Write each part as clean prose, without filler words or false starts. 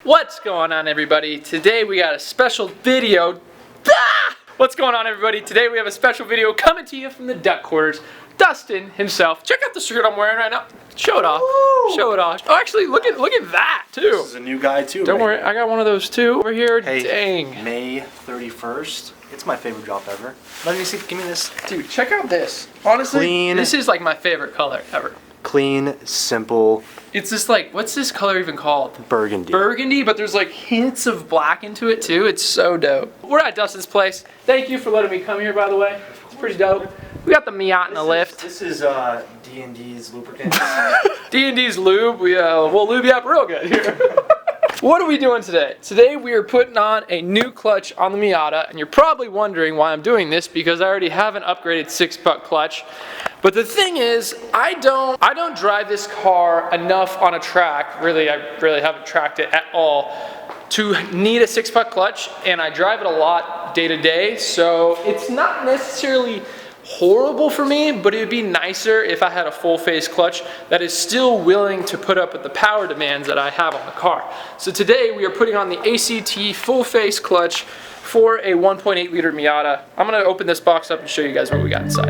What's going on, everybody? Today we got a special video. What's going on, everybody? Today we have a special video coming to you from the duck quarters. Dustin himself. Check out the shirt I'm wearing right now. Show it off. Woo! Show it off. Oh, actually, look at that too. This is a new guy too. Don't worry, I got one of those too over here. Hey, dang. May 31st. It's my favorite drop ever. Let me see. Give me this. Dude, check out this. Honestly, clean, this is like my favorite color ever. Clean, simple. It's just like, what's this color even called? Burgundy. Burgundy, but there's like hints of black into it too. It's so dope. We're at Dustin's place. Thank you for letting me come here, by the way. It's pretty dope. We got the miata in the lift. This is D&D's lubricant. D&D's lube. We'll lube you up real good here. What are we doing today? Today we are putting on a new clutch on the Miata, and you're probably wondering why I'm doing this because I already have an upgraded 6-puck clutch. But the thing is, I don't drive this car enough on a track. Really, I really haven't tracked it at all to need a 6-puck clutch, and I drive it a lot day to day, so it's not necessarily horrible for me, but it would be nicer if I had a full face clutch that is still willing to put up with the power demands that I have on the car. So today we are putting on the ACT full face clutch for a 1.8 liter Miata. I'm gonna open this box up and show you guys what we got inside.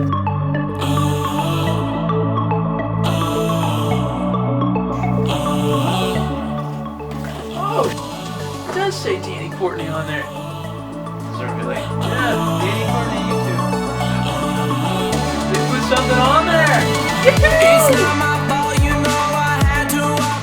Oh, it does say Danny Courtney on there. Is there really? Yeah, Danny Courtney YouTube. Something on there.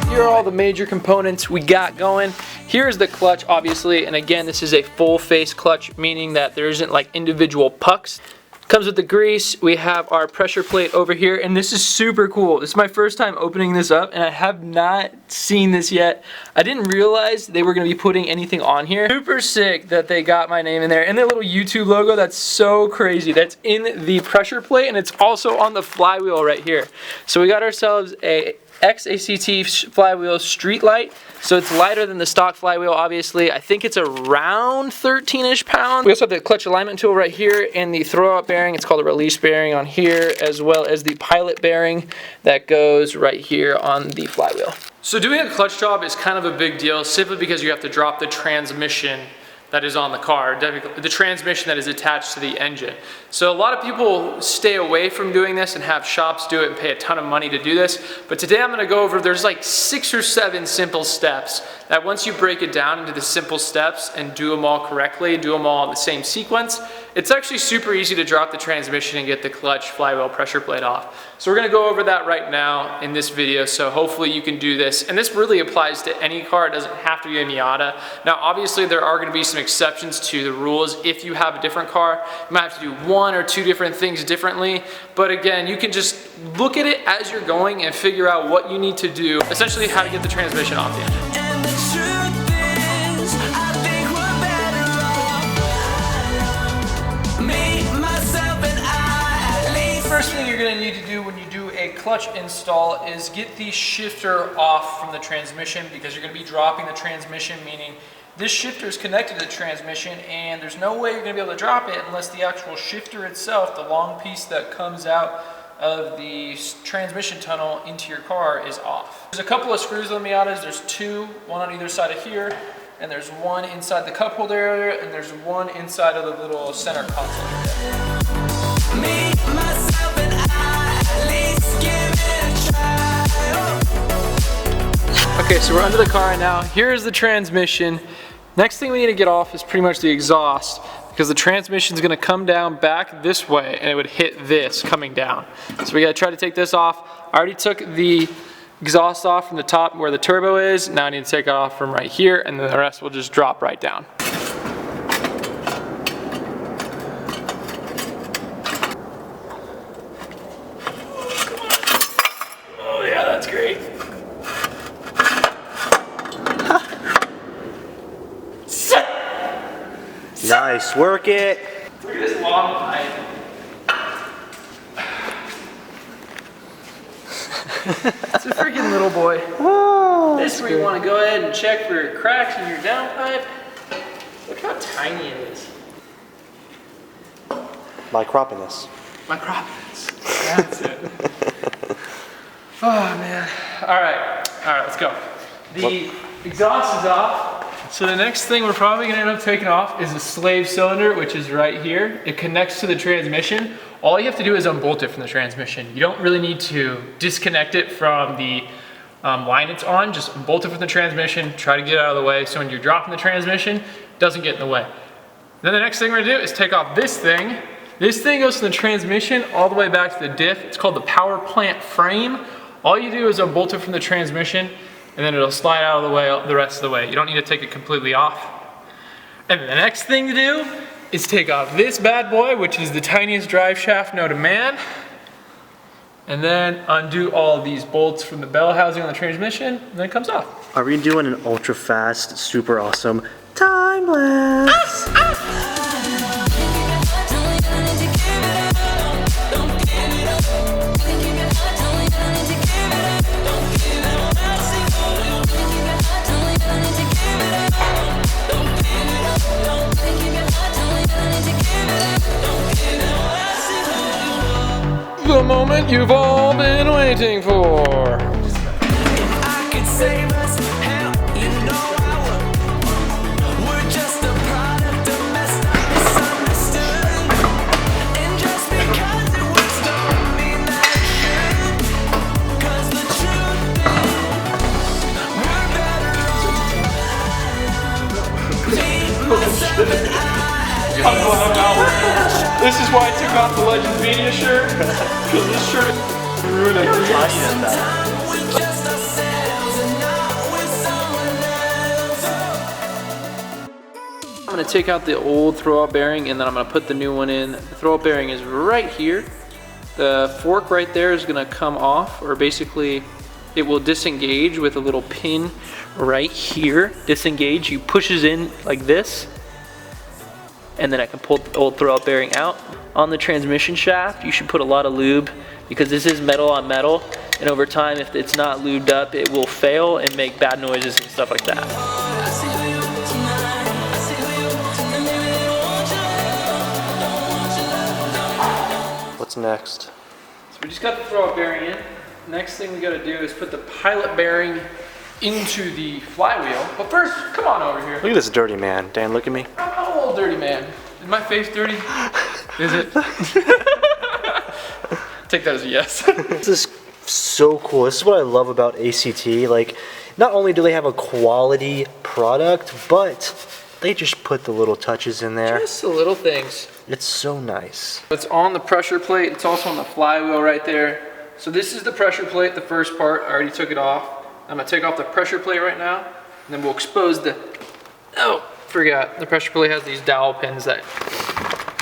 Here are all the major components we got going. Here's the clutch, obviously, and again, this is a full face clutch, meaning that there isn't like individual pucks. Comes with the grease. We have our pressure plate over here, and this is super cool. This is my first time opening this up, and I have not seen this yet. I didn't realize they were gonna be putting anything on here. Super sick that they got my name in there, and their little YouTube logo. That's so crazy. That's in the pressure plate, and it's also on the flywheel right here. So we got ourselves a XACT flywheel street light. So it's lighter than the stock flywheel, obviously. I think it's around 13-ish pounds. We also have the clutch alignment tool right here and the throw-out bearing. It's called a release bearing on here, as well as the pilot bearing that goes right here on the flywheel. So doing a clutch job is kind of a big deal, simply because you have to drop the transmission that is on the car, the transmission that is attached to the engine. So a lot of people stay away from doing this and have shops do it and pay a ton of money to do this. But today I'm gonna go over, there's like 6 or 7 simple steps that once you break it down into the simple steps and do them all correctly, do them all in the same sequence, it's actually super easy to drop the transmission and get the clutch flywheel pressure plate off. So we're gonna go over that right now in this video, so hopefully you can do this. And this really applies to any car, it doesn't have to be a Miata. Now obviously there are gonna be some exceptions to the rules. If you have a different car, you might have to do 1 or 2 different things differently. But again, you can just look at it as you're going and figure out what you need to do, essentially how to get the transmission off the engine. First thing you're going to need to do when you do a clutch install is get the shifter off from the transmission, because you're going to be dropping the transmission, meaning this shifter is connected to the transmission, and there's no way you're going to be able to drop it unless the actual shifter itself, the long piece that comes out of the transmission tunnel into your car, is off. There's a couple of screws on the Miatas. There's 2, one on either side of here, and there's one inside the cup holder area, and there's one inside of the little center console area. Me, myself, and I, at least give it a try. Okay, so we're under the car right now. Here's the transmission. Next thing we need to get off is pretty much the exhaust, because the transmission is going to come down back this way and it would hit this coming down. So we got to try to take this off. I already took the exhaust off from the top where the turbo is. Now I need to take it off from right here, and then the rest will just drop right down. Great. Nice, work it. Look at this long pipe. It's a freaking little boy. Oh, this is where you want to go ahead and check for cracks in your downpipe. Look how tiny it is. My crappiness. My crappiness. That's it. Oh man. All right, let's go. exhaust is off. So the next thing we're probably gonna end up taking off is the slave cylinder, which is right here. It connects to the transmission. All you have to do is unbolt it from the transmission. You don't really need to disconnect it from the line it's on. Just unbolt it from the transmission, try to get it out of the way so when you're dropping the transmission, it doesn't get in the way. Then the next thing we're gonna do is take off this thing. This thing goes from the transmission all the way back to the diff. It's called the power plant frame. All you do is unbolt it from the transmission and then it'll slide out of the way the rest of the way. You don't need to take it completely off. And the next thing to do is take off this bad boy, which is the tiniest drive shaft known to man. And then undo all of these bolts from the bell housing on the transmission, and then it comes off. Are we doing an ultra fast, super awesome time lapse? The moment you've all been waiting for. I could save us, hell, you know I would. We're just a product of messed up, misunderstood. And just because it works don't mean that it should. 'Cause the truth is, we're better off. Me, myself, and This is why I took off the Legends Media shirt, because this shirt ruined it. time with just ourselves and not with someone else. I'm gonna take out the old throwout bearing and then I'm gonna put the new one in. The throwout bearing is right here. The fork right there is gonna come off, or basically it will disengage with a little pin right here. Disengage, you pushes in like this, and then I can pull the old throwout bearing out. On the transmission shaft, you should put a lot of lube because this is metal on metal, and over time, if it's not lubed up, it will fail and make bad noises and stuff like that. What's next? So we just got the throwout bearing in. Next thing we gotta do is put the pilot bearing into the flywheel. But first, come on over here. Look at this dirty man. Dan, look at me. I'm a little dirty man. Is my face dirty? Is it? Take that as a yes. This is so cool. This is what I love about ACT. Like, not only do they have a quality product, but they just put the little touches in there. Just the little things. It's so nice. It's on the pressure plate. It's also on the flywheel right there. So this is the pressure plate, the first part. I already took it off. I'm gonna take off the pressure plate right now, and then we'll expose the, oh, forgot. The pressure plate has these dowel pins that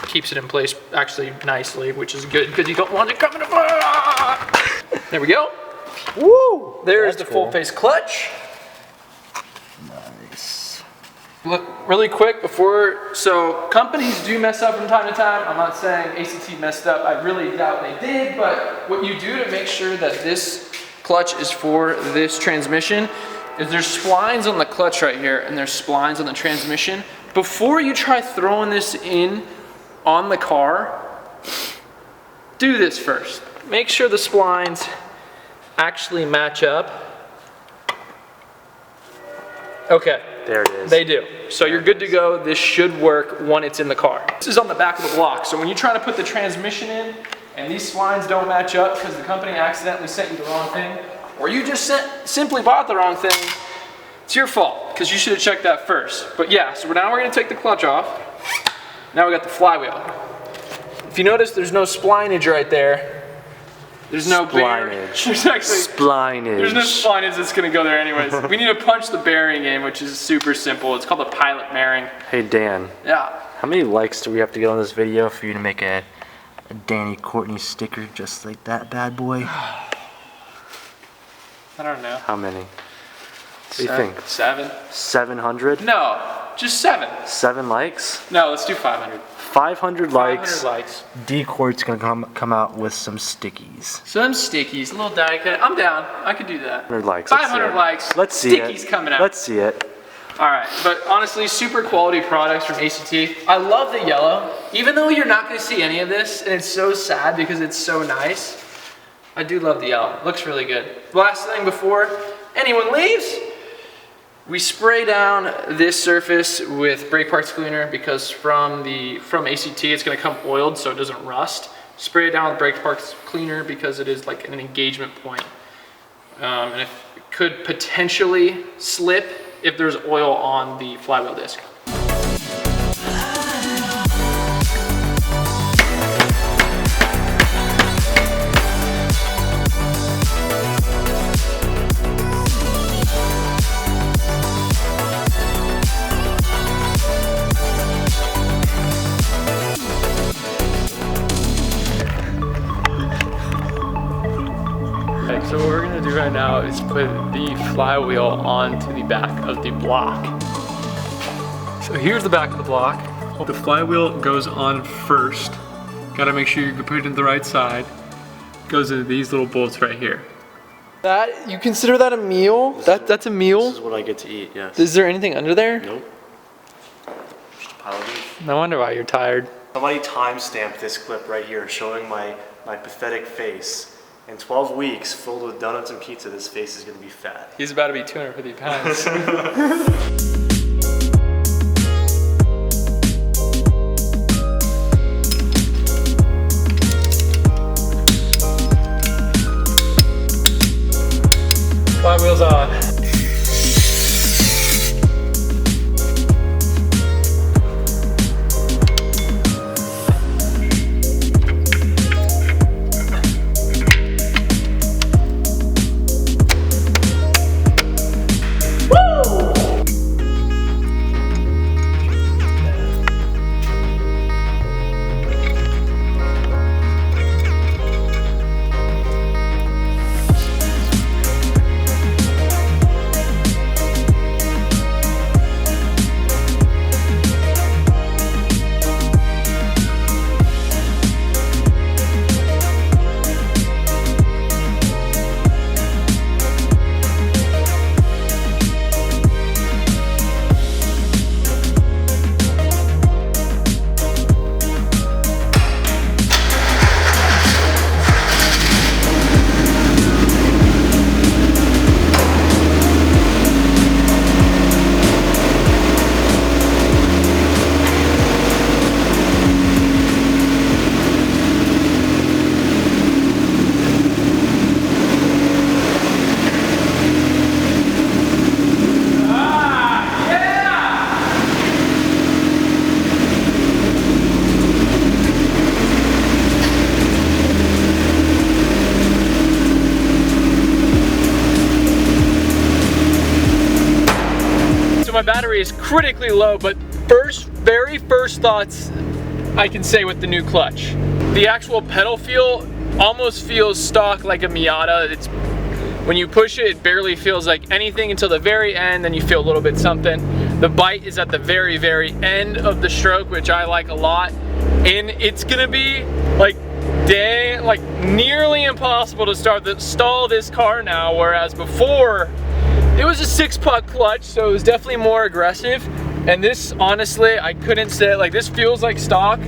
keeps it in place actually nicely, which is good because you don't want it coming apart. There we go. Woo! There's That's the full cool. face clutch. Nice. Look, really quick before, so companies do mess up from time to time. I'm not saying ACT messed up. I really doubt they did, but what you do to make sure that this clutch is for this transmission is there's splines on the clutch right here and there's splines on the transmission. Before you try throwing this in on the car, do this first. Make sure the splines actually match up. Okay. There it is. They do. So you're good to go. This should work when it's in the car. This is on the back of the block. So when you try to put the transmission in and these splines don't match up because the company accidentally sent you the wrong thing, or you just simply bought the wrong thing, it's your fault because you should have checked that first. But yeah, so now we're going to take the clutch off. Now we got the flywheel. If you notice, there's no splinage right there. There's no Splinage. There's actually Splinage. there's no splinage that's gonna go there anyways. We need to punch the bearing in, which is super simple. It's called the pilot bearing. Hey Dan, Yeah. how many likes do we have to get on this video for you to make a Danny Courtney sticker just like that bad boy? I don't know. How many? What do you think? 7? 700? No, just 7. 7 likes? No, let's do 500. 500 likes. 500 likes. D Court's gonna come out with some stickies. Some stickies, a little die cut. I'm down. I could do that. 500 likes. 500 likes. Let's see it. Stickies coming out. Let's see it. All right, but honestly, super quality products from ACT. I love the yellow, even though you're not gonna see any of this, and it's so sad because it's so nice. I do love the yellow. Looks really good. Last thing before anyone leaves, We spray down this surface with brake parts cleaner because from ACT it's going to come oiled so it doesn't rust. Spray it down with brake parts cleaner because it is like an engagement point. And it could potentially slip if there's oil on the flywheel disc. So what we're gonna do right now is put the flywheel onto the back of the block. So here's the back of the block. The flywheel goes on first. Gotta make sure you put it in the right side. Goes into these little bolts right here. That, you consider that a meal? That's a meal? This is what I get to eat, yes. Is there anything under there? Nope. Just a pile of beef. No wonder why you're tired. Somebody timestamped this clip right here showing my pathetic face. In 12 weeks, filled with donuts and pizza, this face is gonna be fat. He's about to be 250 pounds. Flywheel's on. My battery is critically low, but very first thoughts I can say with the new clutch. The actual pedal feel almost feels stock like a Miata. It's when you push it, it barely feels like anything until the very end, then you feel a little bit something. The bite is at the very end of the stroke, which I like a lot. And it's gonna be like nearly impossible to stall this car now, whereas before it was a 6-puck clutch, so it was definitely more aggressive. And this, honestly, I couldn't say, like, this feels like stock,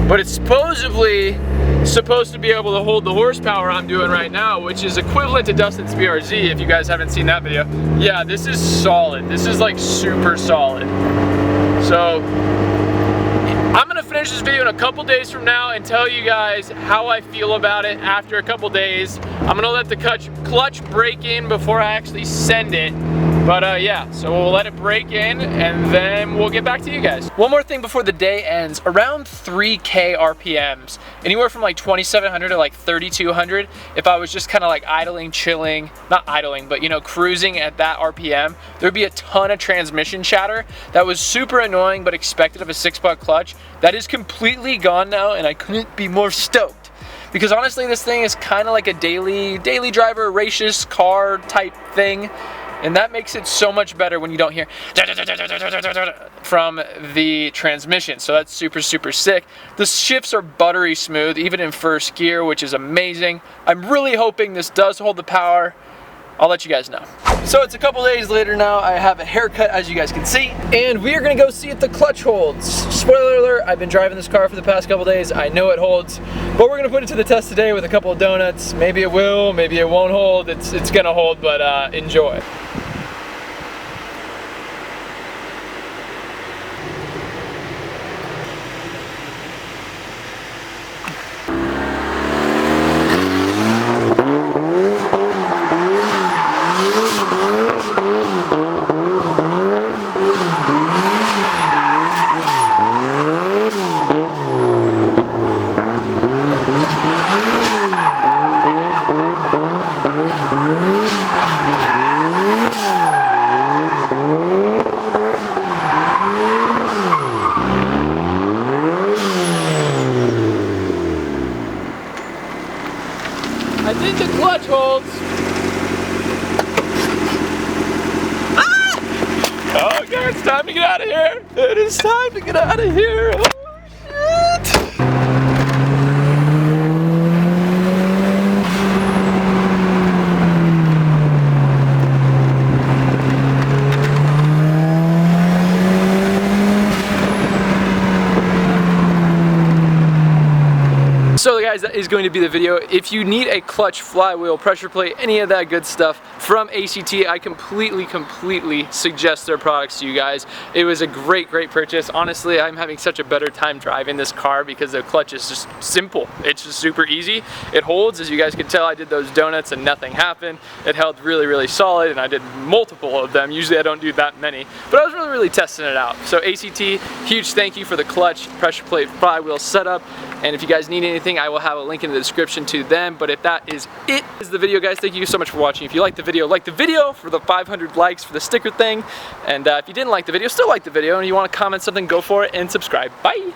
but it's supposedly supposed to be able to hold the horsepower I'm doing right now, which is equivalent to Dustin's BRZ, if you guys haven't seen that video. Yeah, this is solid. This is like super solid. So I'm gonna finish this video in a couple days from now and tell you guys how I feel about it after a couple days. I'm gonna let the clutch break in before I actually send it. But yeah, so we'll let it break in and then we'll get back to you guys. One more thing before the day ends, around 3K RPMs, anywhere from like 2,700 to like 3,200, if I was just kind of like idling, chilling, not idling, but you know, cruising at that RPM, there'd be a ton of transmission chatter that was super annoying but expected of a 6-puck clutch. That is completely gone now and I couldn't be more stoked. Because honestly, this thing is kind of like a daily driver, racious car type thing. And that makes it so much better when you don't hear from the transmission. So that's super sick. The shifts are buttery smooth, even in first gear, which is amazing. I'm really hoping this does hold the power. I'll let you guys know. So it's a couple days later now. I have a haircut, as you guys can see, and we are gonna go see if the clutch holds. Spoiler alert, I've been driving this car for the past couple days. I know it holds, but we're gonna put it to the test today with a couple of donuts. Maybe it will, maybe it won't hold. It's gonna hold, but enjoy. time to get out of here. It is time to get out of here. Oh, shit. So guys, that is going to be the video. If you need a clutch, flywheel, pressure plate, any of that good stuff from ACT, I completely suggest their products to you guys. It was a great purchase. Honestly, I'm having such a better time driving this car because the clutch is just simple. It's just super easy. It holds, as you guys can tell, I did those donuts and nothing happened. It held really solid, and I did multiple of them. Usually I don't do that many, but I was really testing it out. So ACT, huge thank you for the clutch, pressure plate, flywheel setup. And if you guys need anything, I will have a link in the description to them. But if that is it, this is the video, guys. Thank you so much for watching. If you liked the video for the 500 likes for the sticker thing. And if you didn't like the video, still like the video, and you want to comment something, go for it and subscribe. Bye.